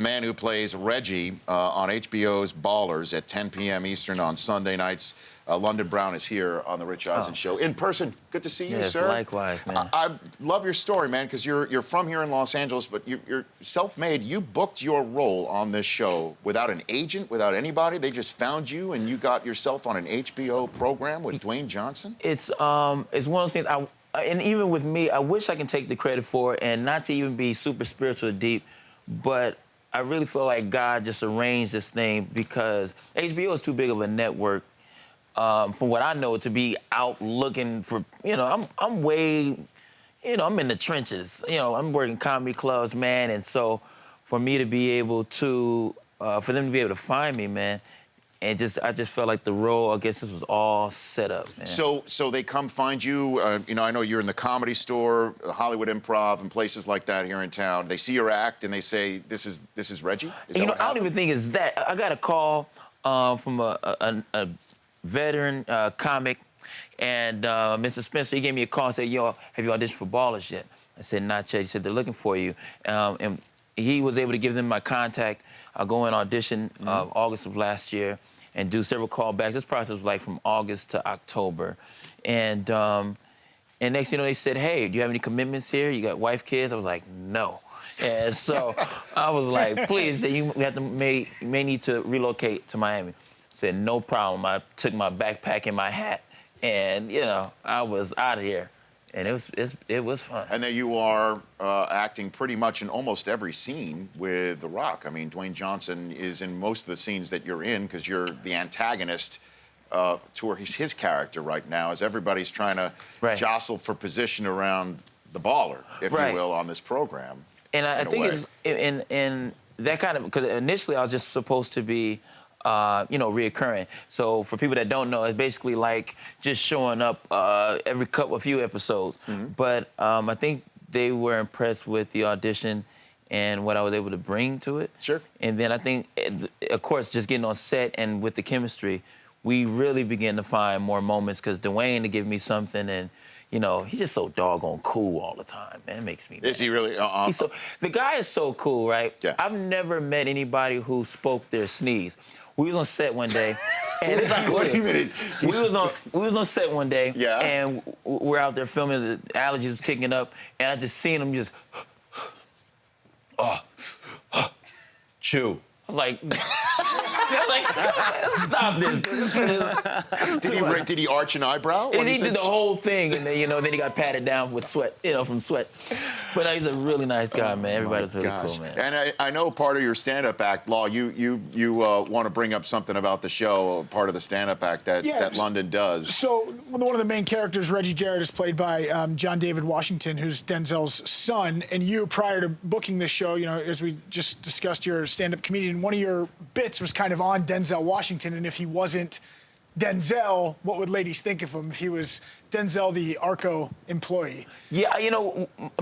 man who plays Reggie on HBO's Ballers at 10 p.m. Eastern on Sunday nights. London Brown is here on the Rich Eisen Show. In person, good to see you, yes, sir. Likewise, man. I love your story, man, because you're from here in Los Angeles, but you're self-made. You booked your role on this show without an agent, without anybody. They just found you, and you got yourself on an HBO program with Dwayne Johnson. It's one of those things. And even with me, I wish I can take the credit for it, and not to even be super spiritual or deep, but I really feel like God just arranged this thing because HBO is too big of a network. From what I know, to be out looking for, I'm way, I'm in the trenches. I'm working comedy clubs, man, and so for me to be able to, for them to be able to find me, man, and I just felt like the role, I guess this was all set up, man. So they come find you. I know you're in the Comedy Store, Hollywood Improv, and places like that here in town. They see your act and they say, "This is Reggie." Is that what I don't even think it's that. I got a call from a veteran comic, and Mr. Spencer, he gave me a call and said, "Yo, have you auditioned for Ballers yet?" I said, "Not yet." He said, "They're looking for you." And he was able to give them my contact. I'll go and audition August of last year and do several callbacks. This process was like from August to October. And next thing you know, they said, "Hey, do you have any commitments here? You got wife, kids?" I was like, "No." And so I was like, "Please, you may need to relocate to Miami." Said, "No problem." I took my backpack and my hat, and I was out of here, and it was fun. And then you are acting pretty much in almost every scene with The Rock. I mean, Dwayne Johnson is in most of the scenes that you're in because you're the antagonist to his character right now, as everybody's trying to jostle for position around the baller, if you will, on this program. And I think it's in that kind of, because initially I was just supposed to be reoccurring. So for people that don't know, it's basically like just showing up a few episodes. But I think they were impressed with the audition and what I was able to bring to it. Sure. And then I think, of course, just getting on set and with the chemistry, we really began to find more moments because Dwayne to give me something, and he's just so doggone cool all the time, man. It makes me mad. Is he really? The guy is so cool, right? Yeah. I've never met anybody who spoke their sneeze. We was on set one day, and what do you mean? We was on set one day, yeah, and we're out there filming. The allergies was kicking up, and I just seen him just, chew. I was like, stop this. Did he arch an eyebrow? He did the whole thing, and then he got patted down with sweat, from sweat. But he's a really nice guy, man. Everybody's really cool, man. And I know part of your stand-up act, Law, you want to bring up something about the show, part of the stand-up act that London does. So one of the main characters, Reggie Jarrett, is played by John David Washington, who's Denzel's son. And you, prior to booking this show, as we just discussed, you're a stand-up comedian. One of your bits was kind of on Denzel Washington, and if he wasn't Denzel, what would ladies think of him if he was Denzel, the Arco employee? Yeah,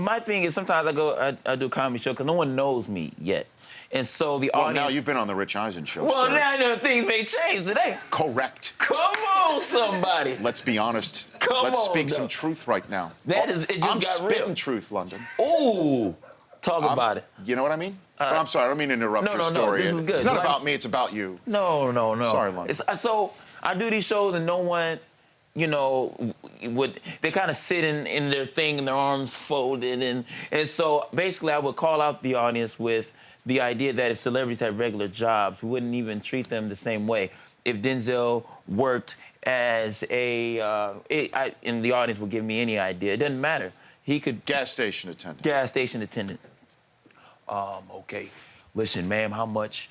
my thing is sometimes I do a comedy show because no one knows me yet. And so the audience... Well, now you've been on the Rich Eisen Show, Well, sir. now things may change today. Correct. Come on, somebody. Let's be honest. Let's speak some truth right now. It just I'm got real. spitting truth, London. Ooh, talk about it. You know what I mean? But I'm sorry, I don't mean to interrupt your story. No, this is good. It's not about me, it's about you. No. Sorry, London. So I do these shows and no one, they kind of sit in their thing and their arms folded. And so basically I would call out the audience with the idea that if celebrities had regular jobs, we wouldn't even treat them the same way. If Denzel worked as and the audience would give me any idea, it doesn't matter. He could... Gas station attendant. Gas station attendant. Okay. Listen, ma'am, how much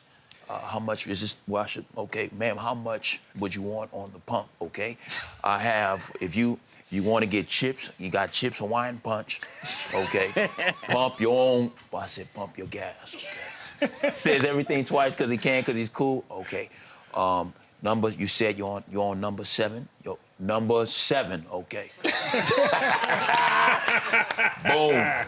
is this? Well, okay, ma'am, how much would you want on the pump? Okay, I have. If you want to get chips, you got chips Hawaiian punch. Okay, pump your own. Well, I said pump your gas. Okay. Says everything twice because he's cool. Okay. Number. You said you're on number 7. Yo, number 7. Okay. Boom.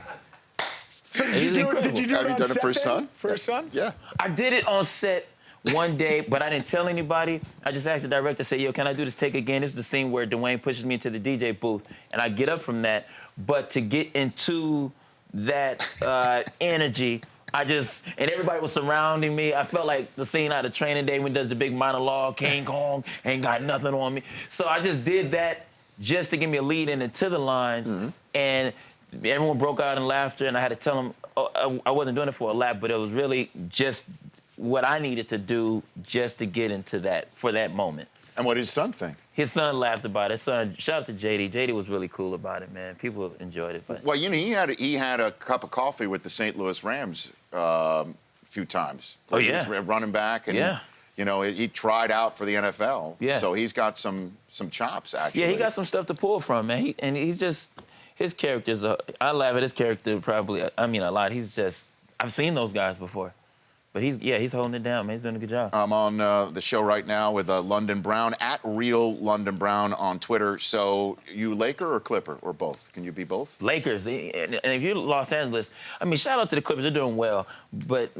So did you do it Have you done it for his son? For his son? Yeah. I did it on set one day, but I didn't tell anybody. I just asked the director, say, yo, can I do this take again? This is the scene where Dwayne pushes me into the DJ booth, and I get up from that. But to get into that energy, and everybody was surrounding me. I felt like the scene out of Training Day when he does the big monologue, King Kong ain't got nothing on me. So I just did that just to give me a lead in into the lines. And everyone broke out in laughter, and I had to tell them I wasn't doing it for a laugh, but it was really just what I needed to do just to get into that, for that moment. And what did his son think? His son laughed about it. His son, shout out to JD. JD was really cool about it, man. People enjoyed it. But Well, you know, he had a cup of coffee with the St. Louis Rams a few times. Oh, He yeah. was running back, and Yeah. you know, he tried out for the NFL. Yeah. So he's got some chops, actually. yeah, he got some stuff to pull from, man. He's just, his character's, I laugh at his character probably, I mean, a lot. He's just, I've seen those guys before. But he's holding it down, man. He's doing a good job. I'm on the show right now with London Brown, at Real London Brown on Twitter. So you Laker or Clipper or both? Can you be both? Lakers, and if you're Los Angeles, I mean, shout out to the Clippers, they're doing well, but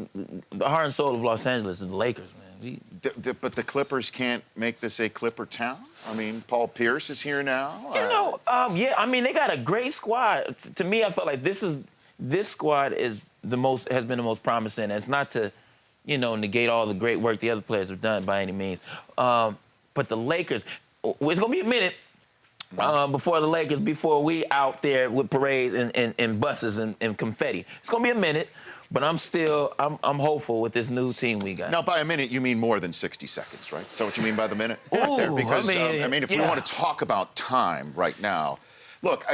the heart and soul of Los Angeles is the Lakers, man. But the Clippers can't make this a Clipper town? I mean, Paul Pierce is here now. You know, yeah, I mean, they got a great squad. To me, I felt like this squad has been the most promising. And it's not to, you know, negate all the great work the other players have done by any means. But the Lakers, it's gonna be a minute before we out there with parades and buses and confetti. It's gonna be a minute, but I'm hopeful with this new team we got. Now, by a minute, you mean more than 60 seconds, right? Is that what you mean by the minute? Ooh, Because, I mean, if we yeah. want to talk about time right now, look,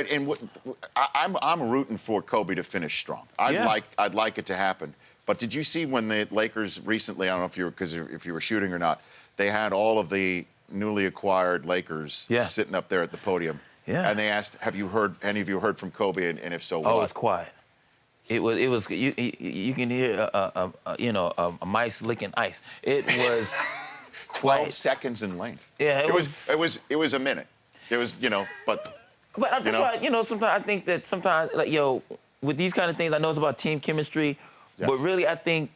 I'm rooting for Kobe to finish strong. I'd like it to happen. But did you see when the Lakers recently, I don't know if you were shooting or not, they had all of the newly acquired Lakers sitting up there at the podium. Yeah. And they asked, any of you heard from Kobe? And if so, what? Oh, it's quiet. It was you can hear a mice licking ice. It was 12 quiet. seconds in length. Yeah, it was a minute. It was, but that's why, sometimes I think that sometimes, like, with these kind of things, I know it's about team chemistry, but really I think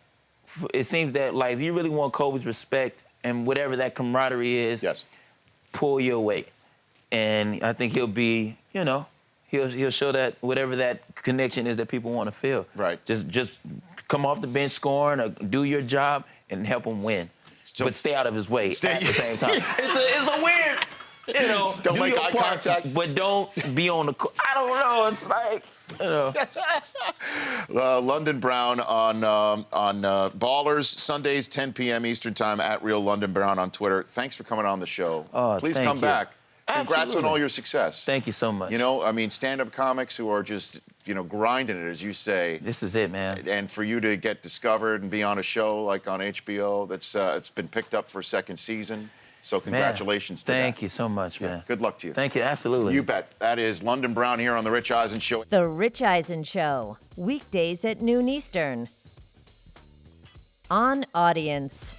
it seems that, like, if you really want Kobe's respect and whatever that camaraderie is, pull your weight. And I think he'll be, he'll show that whatever that connection is that people want to feel. Right. Just come off the bench scoring or do your job and help him win. But stay out of his way at the same time. It's a weird, don't do make your eye part, contact. but don't be on the court. I don't know. It's like, London Brown on Ballers, Sundays, 10 p.m. Eastern Time, at Real London Brown on Twitter. Thanks for coming on the show. Please come back. Congrats Absolutely. on all your success. Thank you so much. I mean, stand-up comics who are just, grinding it, as you say. This is it, man. And for you to get discovered and be on a show like on HBO, it's been picked up for a second season. So congratulations to that. Thank you so much, man. Good luck to you. Thank you, absolutely. You bet. That is London Brown here on The Rich Eisen Show. The Rich Eisen Show, weekdays at noon Eastern. On Audience.